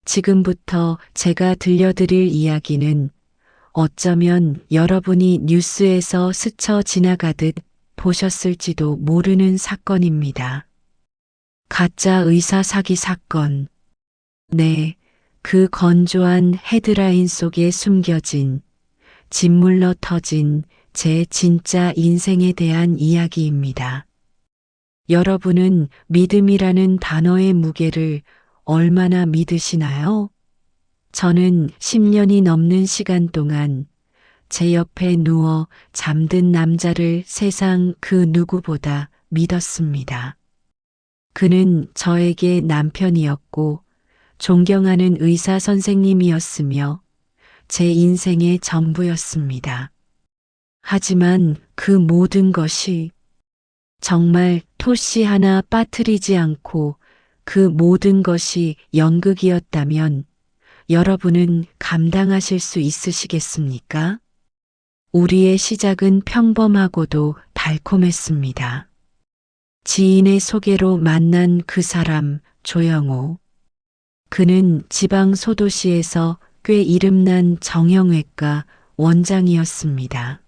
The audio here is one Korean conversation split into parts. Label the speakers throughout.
Speaker 1: 지금부터 제가 들려드릴 이야기는 어쩌면 여러분이 뉴스에서 스쳐 지나가듯 보셨을지도 모르는 사건입니다. 가짜 의사 사기 사건. 네, 그 건조한 헤드라인 속에 숨겨진, 짓물러 터진 제 진짜 인생에 대한 이야기입니다. 여러분은 믿음이라는 단어의 무게를 얼마나 믿으시나요? 저는 10년이 넘는 시간 동안 제 옆에 누워 잠든 남자를 세상 그 누구보다 믿었습니다. 그는 저에게 남편이었고 존경하는 의사 선생님이었으며 제 인생의 전부였습니다. 하지만 그 모든 것이 정말 토씨 하나 빠뜨리지 않고 그 모든 것이 연극이었다면 여러분은 감당하실 수 있으시겠습니까? 우리의 시작은 평범하고도 달콤했습니다. 지인의 소개로 만난 그 사람 조영호. 그는 지방 소도시에서 꽤 이름난 정형외과 원장이었습니다.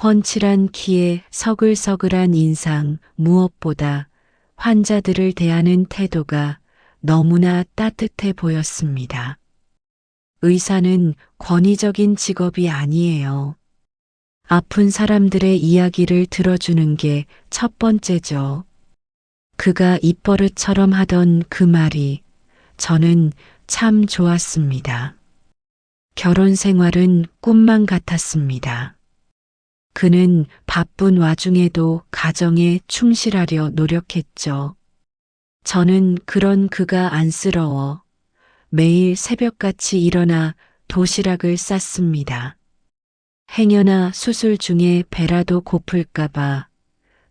Speaker 1: 훤칠한 키에 서글서글한 인상, 무엇보다 환자들을 대하는 태도가 너무나 따뜻해 보였습니다. 의사는 권위적인 직업이 아니에요. 아픈 사람들의 이야기를 들어주는 게 첫 번째죠. 그가 입버릇처럼 하던 그 말이 저는 참 좋았습니다. 결혼 생활은 꿈만 같았습니다. 그는 바쁜 와중에도 가정에 충실하려 노력했죠. 저는 그런 그가 안쓰러워 매일 새벽같이 일어나 도시락을 쌌습니다. 행여나 수술 중에 배라도 고플까봐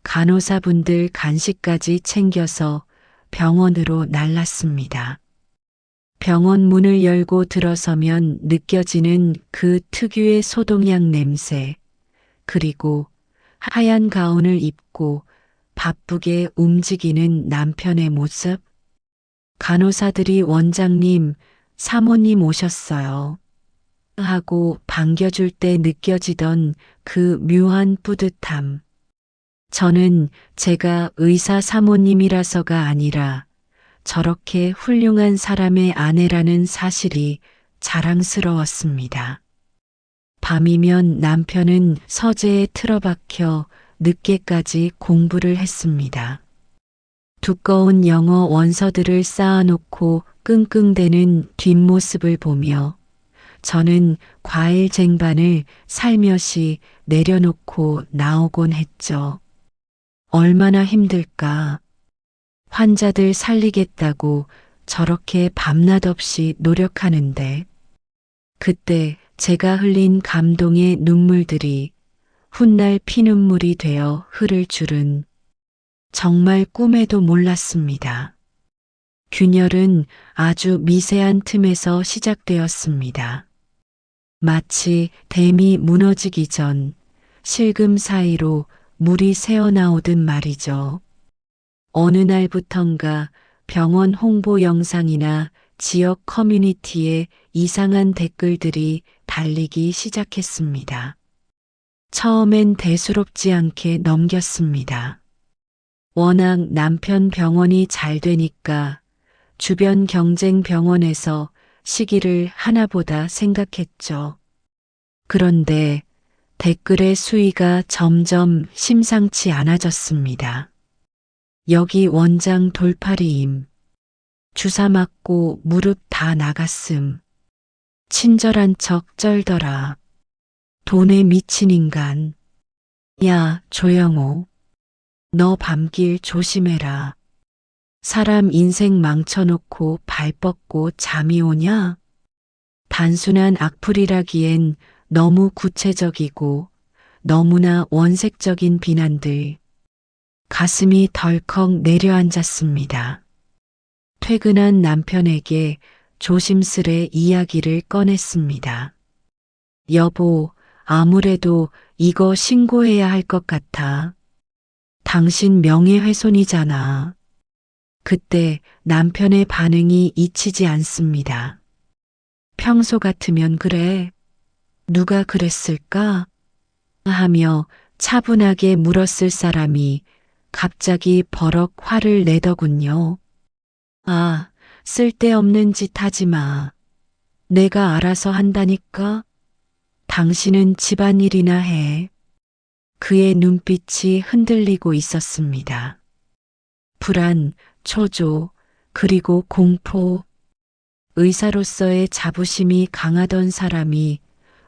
Speaker 1: 간호사분들 간식까지 챙겨서 병원으로 날랐습니다. 병원 문을 열고 들어서면 느껴지는 그 특유의 소독약 냄새, 그리고 하얀 가운을 입고 바쁘게 움직이는 남편의 모습. 간호사들이 원장님, 사모님 오셨어요. 하고 반겨줄 때 느껴지던 그 묘한 뿌듯함. 저는 제가 의사 사모님이라서가 아니라 저렇게 훌륭한 사람의 아내라는 사실이 자랑스러웠습니다. 밤이면 남편은 서재에 틀어박혀 늦게까지 공부를 했습니다. 두꺼운 영어 원서들을 쌓아놓고 끙끙대는 뒷모습을 보며 저는 과일 쟁반을 살며시 내려놓고 나오곤 했죠. 얼마나 힘들까. 환자들 살리겠다고 저렇게 밤낮 없이 노력하는데 그때 제가 흘린 감동의 눈물들이 훗날 피눈물이 되어 흐를 줄은 정말 꿈에도 몰랐습니다. 균열은 아주 미세한 틈에서 시작되었습니다. 마치 댐이 무너지기 전 실금 사이로 물이 새어나오듯 말이죠. 어느 날부턴가 병원 홍보 영상이나 지역 커뮤니티에 이상한 댓글들이 달리기 시작했습니다. 처음엔 대수롭지 않게 넘겼습니다. 워낙 남편 병원이 잘 되니까 주변 경쟁 병원에서 시기를 하나보다 생각했죠. 그런데 댓글의 수위가 점점 심상치 않아졌습니다. 여기 원장 돌팔이임. 주사 맞고 무릎 다 나갔음. 친절한 척 쩔더라. 돈에 미친 인간. 야, 조영호. 너 밤길 조심해라. 사람 인생 망쳐놓고 발 뻗고 잠이 오냐? 단순한 악플이라기엔 너무 구체적이고 너무나 원색적인 비난들. 가슴이 덜컥 내려앉았습니다. 퇴근한 남편에게 조심스레 이야기를 꺼냈습니다. 여보, 아무래도 이거 신고해야 할 것 같아. 당신 명예훼손이잖아. 그때 남편의 반응이 잊히지 않습니다. 평소 같으면 그래. 누가 그랬을까? 하며 차분하게 물었을 사람이 갑자기 버럭 화를 내더군요. 아, 쓸데없는 짓 하지 마. 내가 알아서 한다니까? 당신은 집안일이나 해. 그의 눈빛이 흔들리고 있었습니다. 불안, 초조, 그리고 공포. 의사로서의 자부심이 강하던 사람이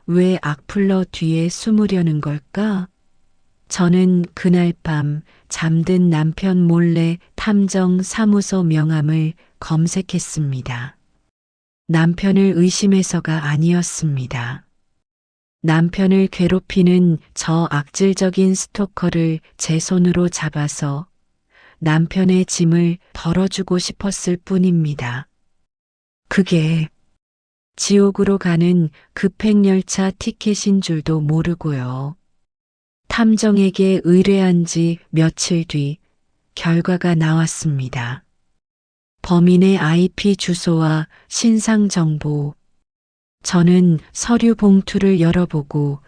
Speaker 1: 왜 악플러 뒤에 숨으려는 걸까? 저는 그날 밤 잠든 남편 몰래 탐정 사무소 명함을 검색했습니다. 남편을 의심해서가 아니었습니다. 남편을 괴롭히는 저 악질적인 스토커를 제 손으로 잡아서 남편의 짐을 덜어주고 싶었을 뿐입니다. 그게 지옥으로 가는 급행열차 티켓인 줄도 모르고요. 탐정에게 의뢰한 지 며칠 뒤 결과가 나왔습니다. 범인의 IP 주소와 신상 정보. 저는 서류 봉투를 열어보고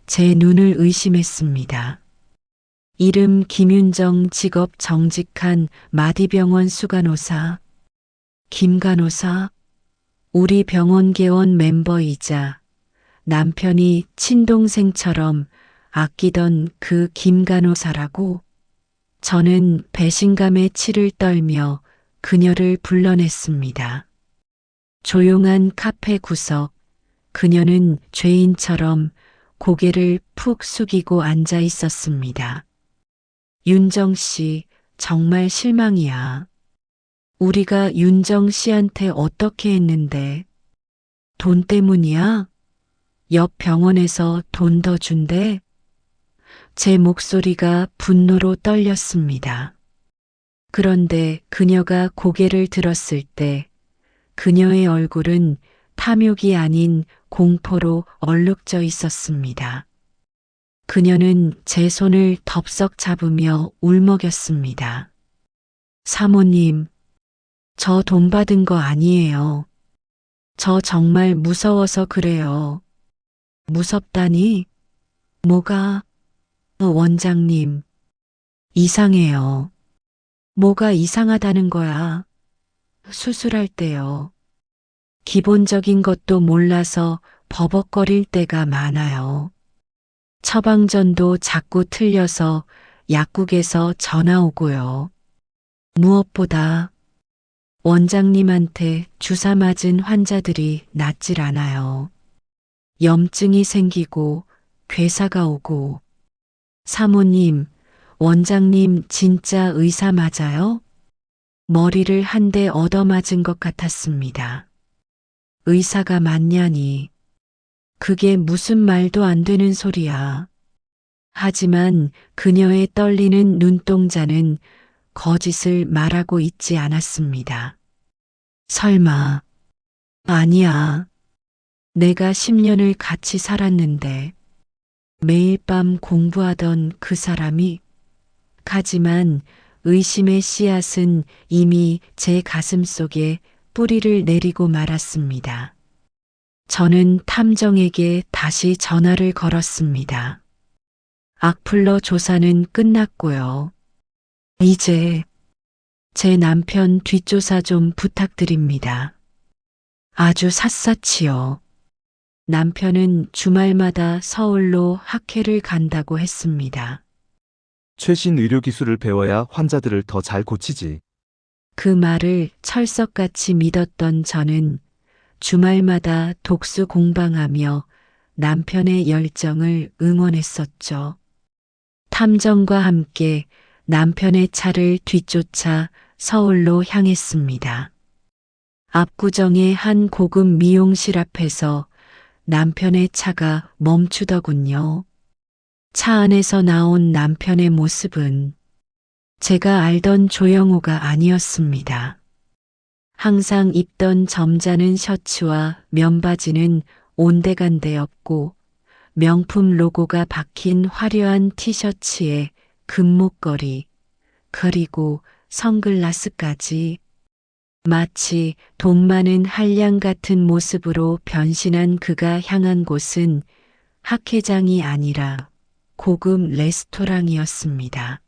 Speaker 1: 제 눈을 의심했습니다. 이름 김윤정, 직업 정직한 마디병원 수간호사. 김간호사. 우리 병원 개원 멤버이자 남편이 친동생처럼 아끼던 그 김간호사라고. 저는 배신감에 치를 떨며 그녀를 불러냈습니다. 조용한 카페 구석. 그녀는 죄인처럼 고개를 푹 숙이고 앉아 있었습니다. 윤정 씨, 정말 실망이야. 우리가 윤정 씨한테 어떻게 했는데? 돈 때문이야? 옆 병원에서 돈 더 준대? 제 목소리가 분노로 떨렸습니다. 그런데 그녀가 고개를 들었을 때 그녀의 얼굴은 탐욕이 아닌 공포로 얼룩져 있었습니다. 그녀는 제 손을 덥석 잡으며 울먹였습니다. 사모님, 저 돈 받은 거 아니에요. 저 정말 무서워서 그래요. 무섭다니? 뭐가? 원장님, 이상해요. 뭐가 이상하다는 거야? 수술할 때요. 기본적인 것도 몰라서 버벅거릴 때가 많아요. 처방전도 자꾸 틀려서 약국에서 전화 오고요. 무엇보다 원장님한테 주사 맞은 환자들이 낫질 않아요. 염증이 생기고 괴사가 오고. 사모님, 원장님 진짜 의사 맞아요? 머리를 한 대 얻어맞은 것 같았습니다. 의사가 맞냐니. 그게 무슨 말도 안 되는 소리야. 하지만 그녀의 떨리는 눈동자는 거짓을 말하고 있지 않았습니다. 설마. 아니야. 내가 10년을 같이 살았는데 매일 밤 공부하던 그 사람이. 하지만 의심의 씨앗은 이미 제 가슴 속에 뿌리를 내리고 말았습니다. 저는 탐정에게 다시 전화를 걸었습니다. 악플러 조사는 끝났고요. 이제 제 남편 뒷조사 좀 부탁드립니다. 아주 샅샅이요. 남편은 주말마다 서울로 학회를 간다고 했습니다.
Speaker 2: 최신 의료 기술을 배워야 환자들을 더 잘 고치지.
Speaker 1: 그 말을 철석같이 믿었던 저는 주말마다 독수 공방하며 남편의 열정을 응원했었죠. 탐정과 함께 남편의 차를 뒤쫓아 서울로 향했습니다. 압구정의 한 고급 미용실 앞에서 남편의 차가 멈추더군요. 차 안에서 나온 남편의 모습은 제가 알던 조영호가 아니었습니다. 항상 입던 점잖은 셔츠와 면바지는 온데간데 없고 명품 로고가 박힌 화려한 티셔츠에 금목걸이, 그리고 선글라스까지. 마치 돈 많은 한량 같은 모습으로 변신한 그가 향한 곳은 학회장이 아니라 고급 레스토랑이었습니다.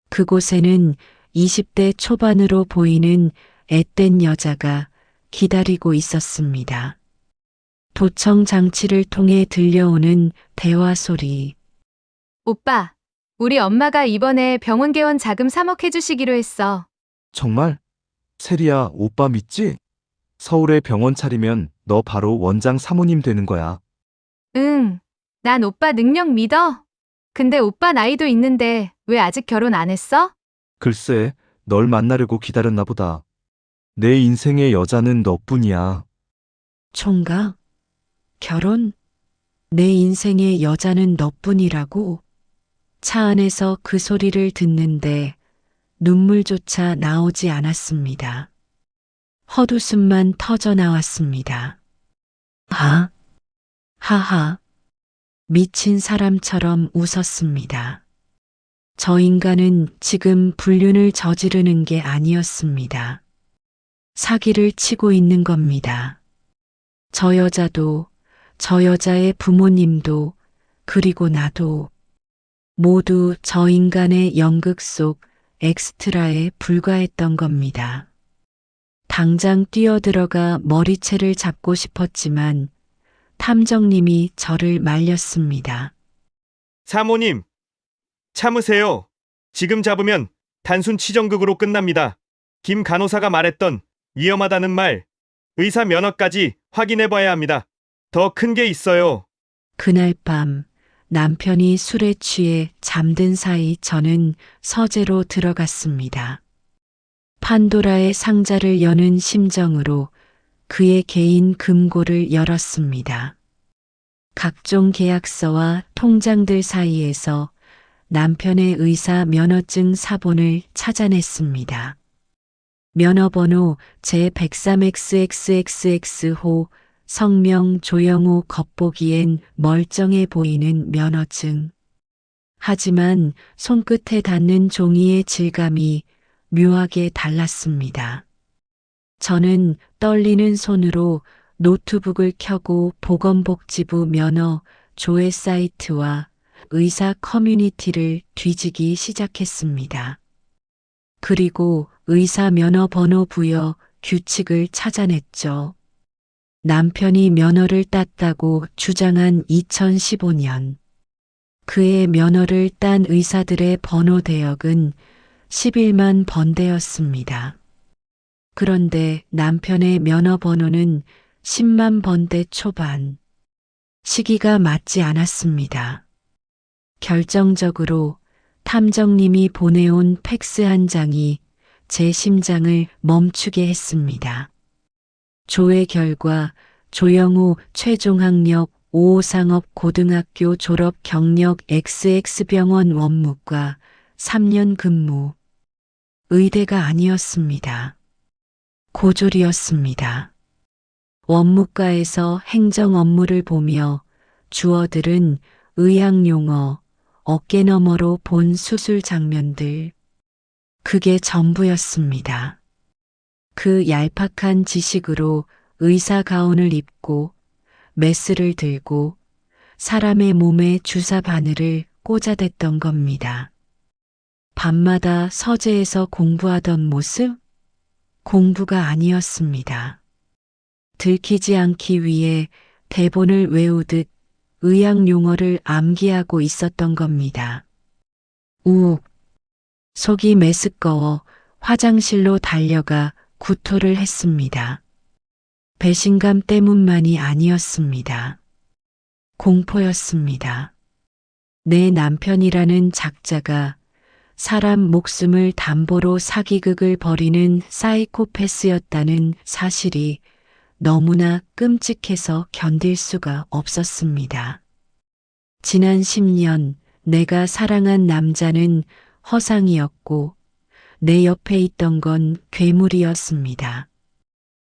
Speaker 1: 그곳에는 20대 초반으로 보이는 앳된 여자가 기다리고 있었습니다. 도청 장치를 통해 들려오는 대화 소리.
Speaker 3: 오빠, 우리 엄마가 이번에 병원 개원 자금 3억 해주시기로 했어.
Speaker 2: 정말? 세리야, 오빠 믿지? 서울에 병원 차리면 너 바로 원장 사모님 되는 거야.
Speaker 3: 응, 난 오빠 능력 믿어. 근데 오빠 나이도 있는데 왜 아직 결혼 안 했어?
Speaker 2: 글쎄, 널 만나려고 기다렸나 보다. 내 인생의 여자는 너뿐이야.
Speaker 1: 총각? 결혼? 내 인생의 여자는 너뿐이라고? 차 안에서 그 소리를 듣는데 눈물조차 나오지 않았습니다. 헛웃음만 터져 나왔습니다. 하하. 미친 사람처럼 웃었습니다. 저 인간은 지금 불륜을 저지르는 게 아니었습니다. 사기를 치고 있는 겁니다. 저 여자도, 저 여자의 부모님도, 그리고 나도 모두 저 인간의 연극 속 엑스트라에 불과했던 겁니다. 당장 뛰어들어가 머리채를 잡고 싶었지만 탐정님이 저를 말렸습니다.
Speaker 4: 사모님, 참으세요. 지금 잡으면 단순 치정극으로 끝납니다. 김 간호사가 말했던 위험하다는 말, 의사 면허까지 확인해 봐야 합니다. 더 큰 게 있어요.
Speaker 1: 그날 밤 남편이 술에 취해 잠든 사이 저는 서재로 들어갔습니다. 판도라의 상자를 여는 심정으로 그의 개인 금고를 열었습니다. 각종 계약서와 통장들 사이에서 남편의 의사 면허증 사본을 찾아냈습니다. 면허번호 제103XXXX호, 성명 조영우, 겉보기엔 멀쩡해 보이는 면허증. 하지만 손끝에 닿는 종이의 질감이 묘하게 달랐습니다. 저는 떨리는 손으로 노트북을 켜고 보건복지부 면허 조회 사이트와 의사 커뮤니티를 뒤지기 시작했습니다. 그리고 의사 면허 번호 부여 규칙을 찾아냈죠. 남편이 면허를 땄다고 주장한 2015년. 그의 면허를 딴 의사들의 번호 대역은 11만 번대였습니다. 그런데 남편의 면허 번호는 10만 번대 초반. 시기가 맞지 않았습니다. 결정적으로 탐정님이 보내온 팩스 한 장이 제 심장을 멈추게 했습니다. 조회 결과 조영우 최종 학력 5상업 고등학교 졸업 경력 XX병원 원무과 3년 근무. 의대가 아니었습니다. 고졸이었습니다. 원무과에서 행정 업무를 보며 주어들은 의학용어, 어깨너머로 본 수술 장면들. 그게 전부였습니다. 그 얄팍한 지식으로 의사 가운을 입고 메스를 들고 사람의 몸에 주사 바늘을 꽂아댔던 겁니다. 밤마다 서재에서 공부하던 모습? 공부가 아니었습니다. 들키지 않기 위해 대본을 외우듯 의학 용어를 암기하고 있었던 겁니다. 속이 메스꺼워 화장실로 달려가 구토를 했습니다. 배신감 때문만이 아니었습니다. 공포였습니다. 내 남편이라는 작자가 사람 목숨을 담보로 사기극을 벌이는 사이코패스였다는 사실이 너무나 끔찍해서 견딜 수가 없었습니다. 지난 10년 내가 사랑한 남자는 허상이었고 내 옆에 있던 건 괴물이었습니다.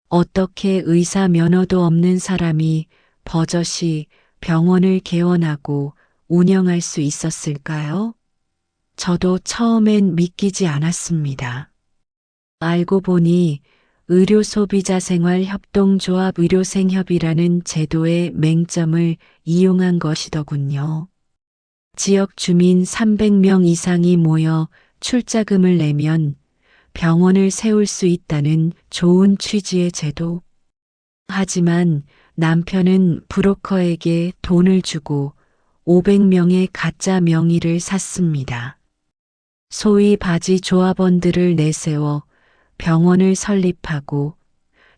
Speaker 1: 어떻게 의사 면허도 없는 사람이 버젓이 병원을 개원하고 운영할 수 있었을까요? 저도 처음엔 믿기지 않았습니다. 알고 보니 의료소비자생활협동조합 의료생협이라는 제도의 맹점을 이용한 것이더군요. 지역 주민 300명 이상이 모여 출자금을 내면 병원을 세울 수 있다는 좋은 취지의 제도. 하지만 남편은 브로커에게 돈을 주고 500명의 가짜 명의를 샀습니다. 소위 바지 조합원들을 내세워 병원을 설립하고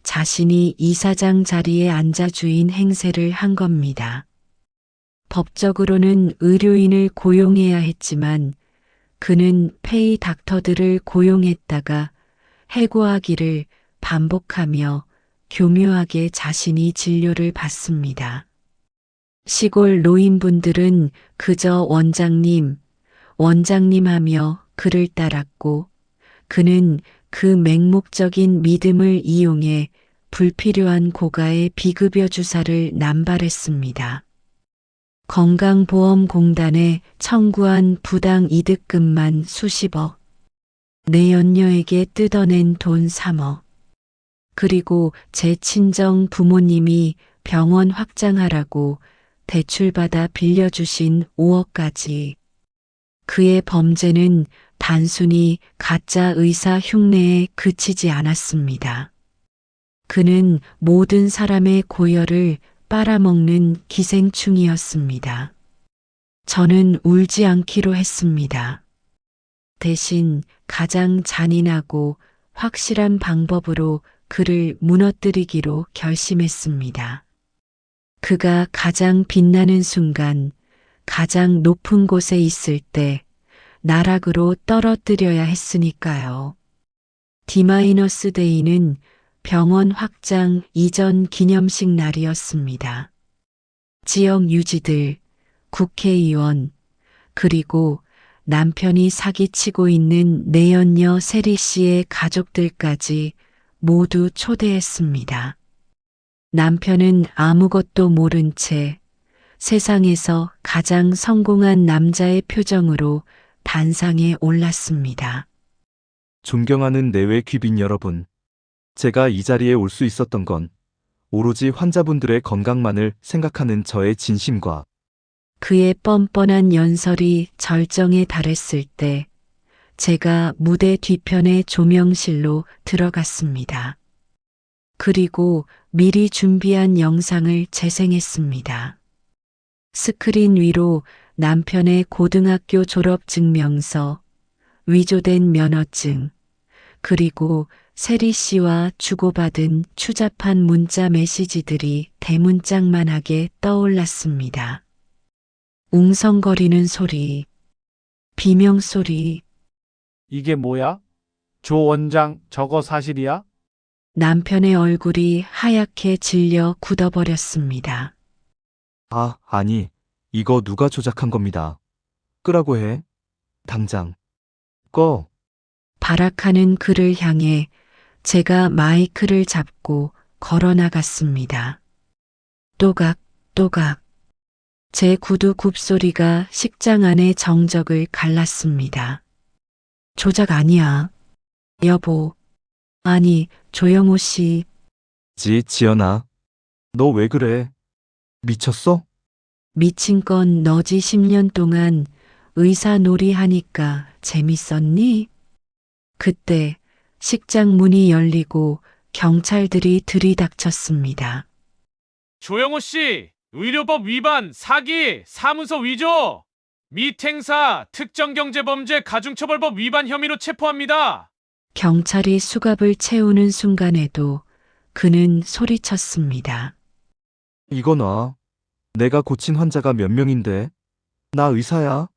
Speaker 1: 자신이 이사장 자리에 앉아 주인 행세를 한 겁니다. 법적으로는 의료인을 고용해야 했지만 그는 페이 닥터들을 고용했다가 해고하기를 반복하며 교묘하게 자신이 진료를 받습니다. 시골 노인분들은 그저 원장님, 원장님 하며 그를 따랐고 그는 그 맹목적인 믿음을 이용해 불필요한 고가의 비급여 주사를 남발했습니다. 건강보험공단에 청구한 부당 이득금만 수십억, 내연녀에게 뜯어낸 돈 3억, 그리고 제 친정 부모님이 병원 확장하라고 대출받아 빌려주신 5억까지. 그의 범죄는 단순히 가짜 의사 흉내에 그치지 않았습니다. 그는 모든 사람의 고열을 빨아먹는 기생충이었습니다. 저는 울지 않기로 했습니다. 대신 가장 잔인하고 확실한 방법으로 그를 무너뜨리기로 결심했습니다. 그가 가장 빛나는 순간, 가장 높은 곳에 있을 때 나락으로 떨어뜨려야 했으니까요. D-데이는 병원 확장 이전 기념식 날이었습니다. 지역 유지들, 국회의원, 그리고 남편이 사기치고 있는 내연녀 세리 씨의 가족들까지 모두 초대했습니다. 남편은 아무것도 모른 채 세상에서 가장 성공한 남자의 표정으로 단상에 올랐습니다.
Speaker 2: 존경하는 내외 귀빈 여러분. 제가 이 자리에 올 수 있었던 건 오로지 환자분들의 건강만을 생각하는 저의 진심과
Speaker 1: 그의 뻔뻔한 연설이 절정에 달했을 때 제가 무대 뒤편의 조명실로 들어갔습니다. 그리고 미리 준비한 영상을 재생했습니다. 스크린 위로 남편의 고등학교 졸업 증명서, 위조된 면허증, 그리고 세리 씨와 주고받은 추잡한 문자 메시지들이 대문짝만하게 떠올랐습니다. 웅성거리는 소리, 비명소리,
Speaker 5: 이게 뭐야? 조 원장, 저거 사실이야?
Speaker 1: 남편의 얼굴이 하얗게 질려 굳어버렸습니다.
Speaker 2: 아니, 이거 누가 조작한 겁니다. 끄라고 해. 당장. 꺼.
Speaker 1: 발악하는 그를 향해 제가 마이크를 잡고 걸어나갔습니다. 또각, 또각. 제 구두 굽소리가 식장 안의 정적을 갈랐습니다. 조작 아니야. 여보. 아니, 조영호 씨.
Speaker 2: 지연아. 너 왜 그래? 미쳤어?
Speaker 1: 미친 건 너지 10년 동안 의사 놀이 하니까 재밌었니? 그때 식장 문이 열리고 경찰들이 들이닥쳤습니다.
Speaker 6: 조영호 씨, 의료법 위반, 사기, 사문서 위조, 및 행사, 특정경제범죄 가중처벌법 위반 혐의로 체포합니다.
Speaker 1: 경찰이 수갑을 채우는 순간에도 그는 소리쳤습니다.
Speaker 2: 이거 놔. 내가 고친 환자가 몇 명인데. 나 의사야.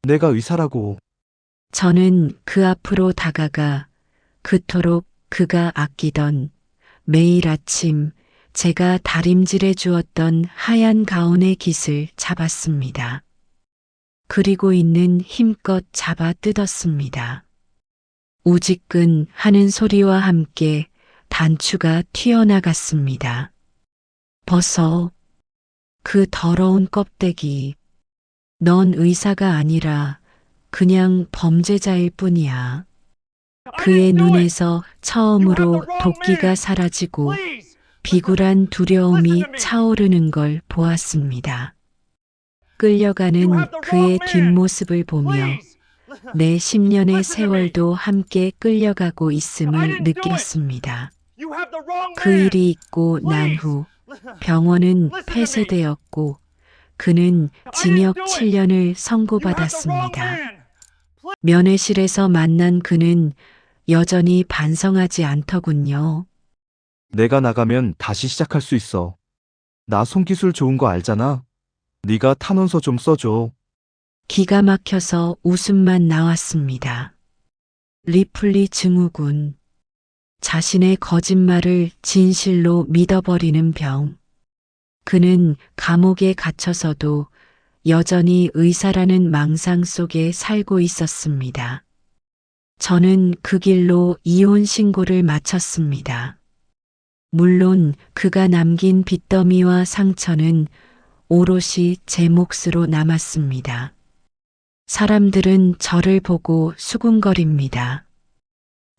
Speaker 2: 내가 의사라고.
Speaker 1: 저는 그 앞으로 다가가 그토록 그가 아끼던 매일 아침 제가 다림질해 주었던 하얀 가운의 깃을 잡았습니다. 그리고 있는 힘껏 잡아 뜯었습니다. 우지끈 하는 소리와 함께 단추가 튀어나갔습니다. 벗어. 그 더러운 껍데기. 넌 의사가 아니라 그냥 범죄자일 뿐이야. 그의 눈에서 처음으로 도끼가 사라지고 비굴한 두려움이 차오르는 걸 보았습니다. 끌려가는 그의 뒷모습을 보며 내 10년의 세월도 함께 끌려가고 있음을 느꼈습니다. 그 일이 있고 난 후 병원은 폐쇄되었고 그는 징역 7년을 선고받았습니다. 면회실에서 만난 그는 여전히 반성하지 않더군요.
Speaker 2: 내가 나가면 다시 시작할 수 있어. 나 손기술 좋은 거 알잖아. 네가 탄원서 좀 써줘.
Speaker 1: 기가 막혀서 웃음만 나왔습니다. 리플리 증후군. 자신의 거짓말을 진실로 믿어버리는 병. 그는 감옥에 갇혀서도 여전히 의사라는 망상 속에 살고 있었습니다. 저는 그 길로 이혼 신고를 마쳤습니다. 물론 그가 남긴 빚더미와 상처는 오롯이 제 몫으로 남았습니다. 사람들은 저를 보고 수군거립니다.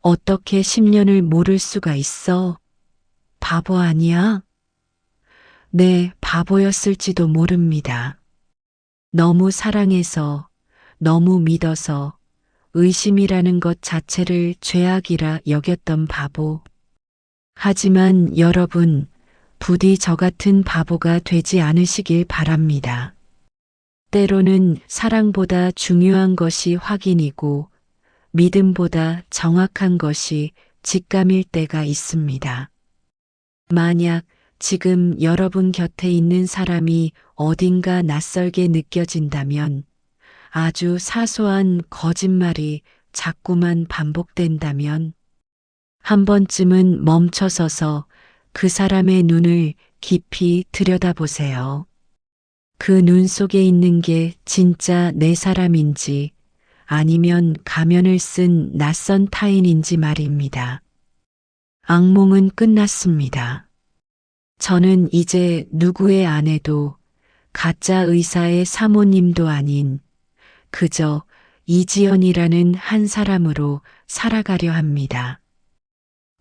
Speaker 1: 어떻게 10년을 모를 수가 있어? 바보 아니야? 네, 바보였을지도 모릅니다. 너무 사랑해서, 너무 믿어서 의심이라는 것 자체를 죄악이라 여겼던 바보. 하지만 여러분, 부디 저 같은 바보가 되지 않으시길 바랍니다. 때로는 사랑보다 중요한 것이 확인이고 믿음보다 정확한 것이 직감일 때가 있습니다. 만약 지금 여러분 곁에 있는 사람이 어딘가 낯설게 느껴진다면 아주 사소한 거짓말이 자꾸만 반복된다면 한 번쯤은 멈춰서서 그 사람의 눈을 깊이 들여다보세요. 그 눈 속에 있는 게 진짜 내 사람인지 아니면 가면을 쓴 낯선 타인인지 말입니다. 악몽은 끝났습니다. 저는 이제 누구의 아내도 가짜 의사의 사모님도 아닌 그저 이지연이라는 한 사람으로 살아가려 합니다.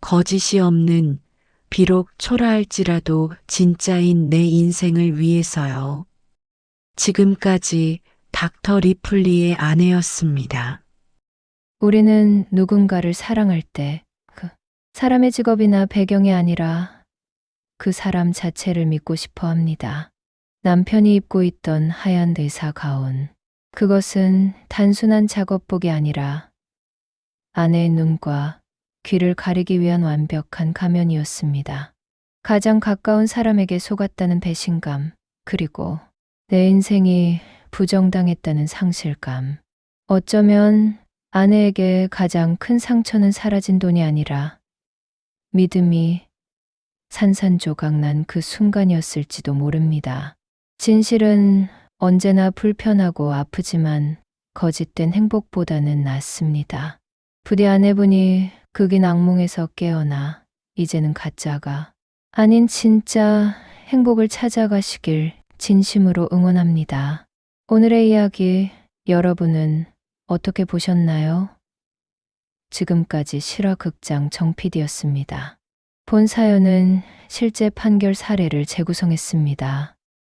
Speaker 1: 거짓이 없는 비록 초라할지라도 진짜인 내 인생을 위해서요. 지금까지 닥터 리플리의 아내였습니다.
Speaker 7: 우리는 누군가를 사랑할 때 그 사람의 직업이나 배경이 아니라 그 사람 자체를 믿고 싶어 합니다. 남편이 입고 있던 하얀 의사 가운. 그것은 단순한 작업복이 아니라 아내의 눈과 귀를 가리기 위한 완벽한 가면이었습니다. 가장 가까운 사람에게 속았다는 배신감, 그리고 내 인생이 부정당했다는 상실감. 어쩌면 아내에게 가장 큰 상처는 사라진 돈이 아니라 믿음이 산산조각 난 그 순간이었을지도 모릅니다. 진실은 언제나 불편하고 아프지만 거짓된 행복보다는 낫습니다. 부디 아내분이 극인 악몽에서 깨어나 이제는 가짜가 아닌 진짜 행복을 찾아가시길 진심으로 응원합니다. 오늘의 이야기 여러분은 어떻게 보셨나요? 지금까지 실화극장 정PD였습니다. 본 사연은 실제 판결 사례를 재구성했습니다.